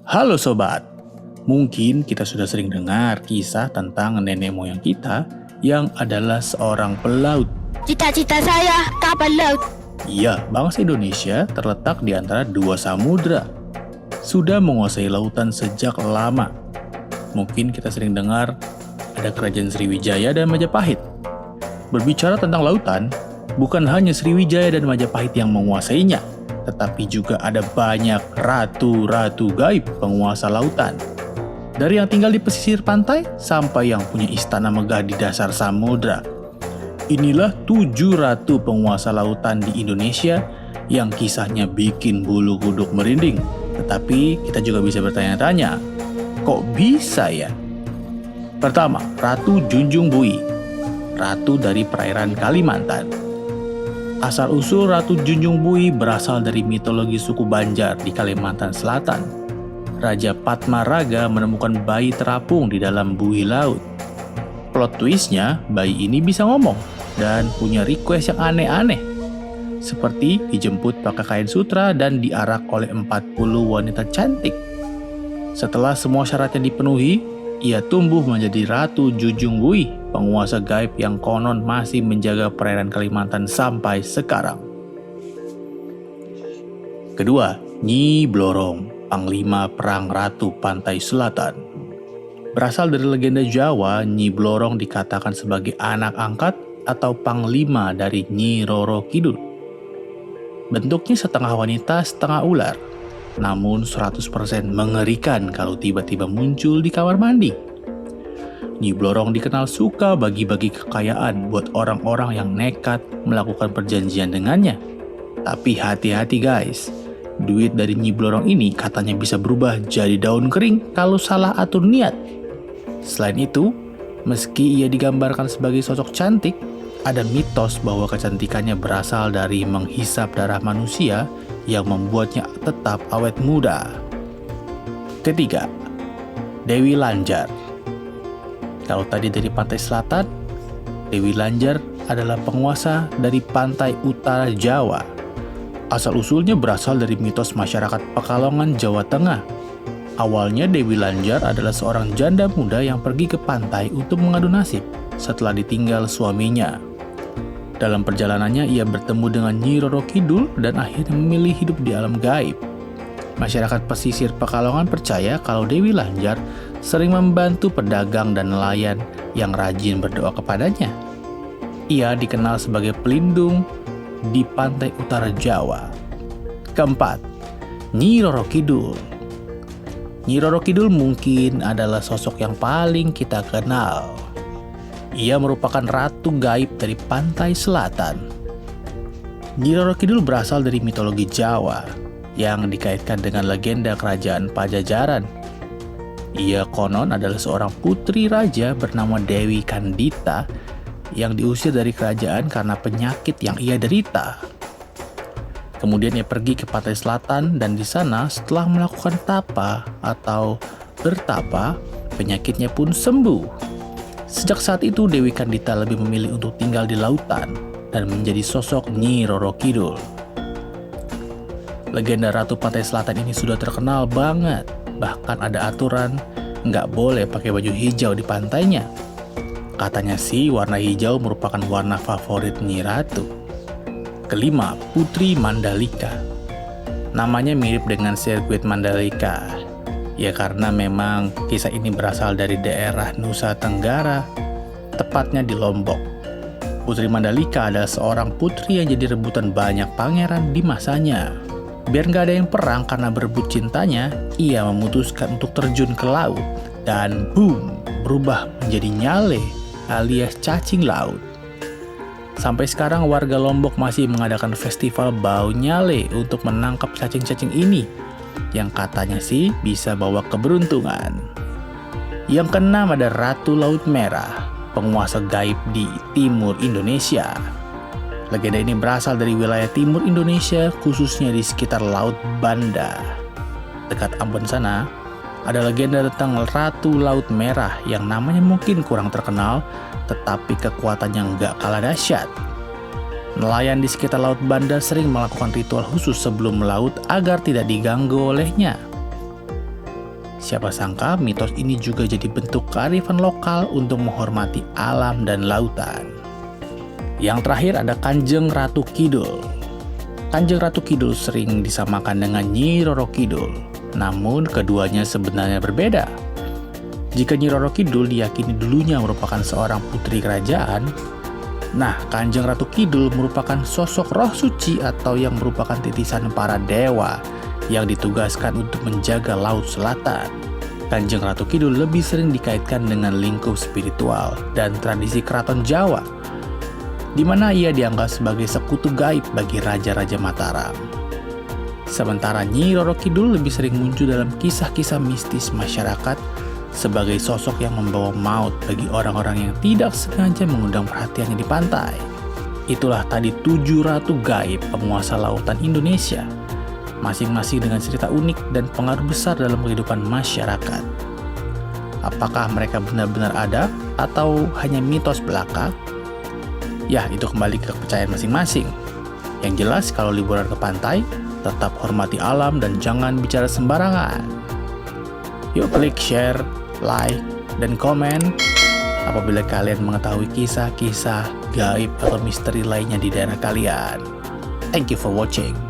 Halo sobat, mungkin kita sudah sering dengar kisah tentang nenek moyang kita yang adalah seorang pelaut. Cita-cita saya kapal laut. Iya, bangsa Indonesia terletak di antara dua samudra. Sudah menguasai lautan sejak lama. Mungkin kita sering dengar ada kerajaan Sriwijaya dan Majapahit. Berbicara tentang lautan, bukan hanya Sriwijaya dan Majapahit yang menguasainya, tetapi juga ada banyak ratu-ratu gaib penguasa lautan. Dari yang tinggal di pesisir pantai sampai yang punya istana megah di dasar samudra. Inilah 7 ratu penguasa lautan di Indonesia yang kisahnya bikin bulu kuduk merinding. Tetapi kita juga bisa bertanya-tanya, kok bisa ya? Pertama, Ratu Junjung Bui, ratu dari perairan Kalimantan. Asal-usul Ratu Junjung Bui berasal dari mitologi suku Banjar di Kalimantan Selatan. Raja Patmaraga menemukan bayi terapung di dalam buih laut. Plot twistnya, bayi ini bisa ngomong dan punya request yang aneh-aneh. Seperti dijemput pakai kain sutra dan diarak oleh 40 wanita cantik. Setelah semua syaratnya dipenuhi, ia tumbuh menjadi Ratu Junjung Bui, penguasa gaib yang konon masih menjaga perairan Kalimantan sampai sekarang. Kedua, Nyi Blorong, Panglima Perang Ratu Pantai Selatan. Berasal dari legenda Jawa, Nyi Blorong dikatakan sebagai anak angkat atau panglima dari Nyi Roro Kidul. Bentuknya setengah wanita, setengah ular. Namun 100% mengerikan kalau tiba-tiba muncul di kamar mandi. Nyi Blorong dikenal suka bagi-bagi kekayaan buat orang-orang yang nekat melakukan perjanjian dengannya. Tapi hati-hati guys, duit dari Nyi Blorong ini katanya bisa berubah jadi daun kering kalau salah atur niat. Selain itu, meski ia digambarkan sebagai sosok cantik, ada mitos bahwa kecantikannya berasal dari menghisap darah manusia yang membuatnya tetap awet muda. Ketiga, Dewi Lanjar. Kalau tadi dari pantai selatan, Dewi Lanjar adalah penguasa dari pantai utara Jawa. Asal-usulnya berasal dari mitos masyarakat Pekalongan, Jawa Tengah. Awalnya Dewi Lanjar adalah seorang janda muda yang pergi ke pantai untuk mengadu nasib setelah ditinggal suaminya. Dalam perjalanannya ia bertemu dengan Nyi Roro Kidul dan akhirnya memilih hidup di alam gaib. Masyarakat pesisir Pekalongan percaya kalau Dewi Lanjar sering membantu pedagang dan nelayan yang rajin berdoa kepadanya. Ia dikenal sebagai pelindung di pantai utara Jawa. Keempat, Nyi Roro Kidul. Nyi Roro Kidul mungkin adalah sosok yang paling kita kenal. Ia merupakan ratu gaib dari pantai selatan. Nyi Roro Kidul berasal dari mitologi Jawa yang dikaitkan dengan legenda kerajaan Pajajaran. Ia konon adalah seorang putri raja bernama Dewi Kandita yang diusir dari kerajaan karena penyakit yang ia derita. Kemudian ia pergi ke pantai selatan dan di sana setelah melakukan tapa atau bertapa, penyakitnya pun sembuh. Sejak saat itu Dewi Kandita lebih memilih untuk tinggal di lautan dan menjadi sosok Nyi Roro Kidul. Legenda Ratu Pantai Selatan ini sudah terkenal banget. Bahkan ada aturan nggak boleh pakai baju hijau di pantainya. Katanya sih warna hijau merupakan warna favorit Nyi Ratu. Kelima, Putri Mandalika. Namanya mirip dengan sirkuit Mandalika. Ya karena memang kisah ini berasal dari daerah Nusa Tenggara, tepatnya di Lombok. Putri Mandalika adalah seorang putri yang jadi rebutan banyak pangeran di masanya. Biar nggak ada yang perang karena berebut cintanya, ia memutuskan untuk terjun ke laut dan boom, berubah menjadi nyale alias cacing laut. Sampai sekarang warga Lombok masih mengadakan festival bau nyale untuk menangkap cacing-cacing ini, yang katanya sih bisa bawa keberuntungan. Yang keenam ada Ratu Laut Merah, penguasa gaib di timur Indonesia. Legenda ini berasal dari wilayah timur Indonesia, khususnya di sekitar Laut Banda. Dekat Ambon sana, ada legenda tentang Ratu Laut Merah yang namanya mungkin kurang terkenal, tetapi kekuatannya nggak kalah dahsyat. Nelayan di sekitar Laut Banda sering melakukan ritual khusus sebelum melaut agar tidak diganggu olehnya. Siapa sangka mitos ini juga jadi bentuk kearifan lokal untuk menghormati alam dan lautan. Yang terakhir ada Kanjeng Ratu Kidul. Kanjeng Ratu Kidul sering disamakan dengan Nyi Roro Kidul, namun keduanya sebenarnya berbeda. Jika Nyi Roro Kidul diyakini dulunya merupakan seorang putri kerajaan, nah Kanjeng Ratu Kidul merupakan sosok roh suci atau yang merupakan titisan para dewa yang ditugaskan untuk menjaga Laut Selatan. Kanjeng Ratu Kidul lebih sering dikaitkan dengan lingkup spiritual dan tradisi keraton Jawa, di mana ia dianggap sebagai sekutu gaib bagi Raja-Raja Mataram. Sementara Nyi Roro Kidul lebih sering muncul dalam kisah-kisah mistis masyarakat sebagai sosok yang membawa maut bagi orang-orang yang tidak sengaja mengundang perhatiannya di pantai. Itulah tadi 7 ratu gaib penguasa lautan Indonesia, masing-masing dengan cerita unik dan pengaruh besar dalam kehidupan masyarakat. Apakah mereka benar-benar ada atau hanya mitos belaka? Ya, itu kembali ke kepercayaan masing-masing. Yang jelas kalau liburan ke pantai, tetap hormati alam dan jangan bicara sembarangan. Yuk klik share, like, dan komen apabila kalian mengetahui kisah-kisah gaib atau misteri lainnya di daerah kalian. Thank you for watching.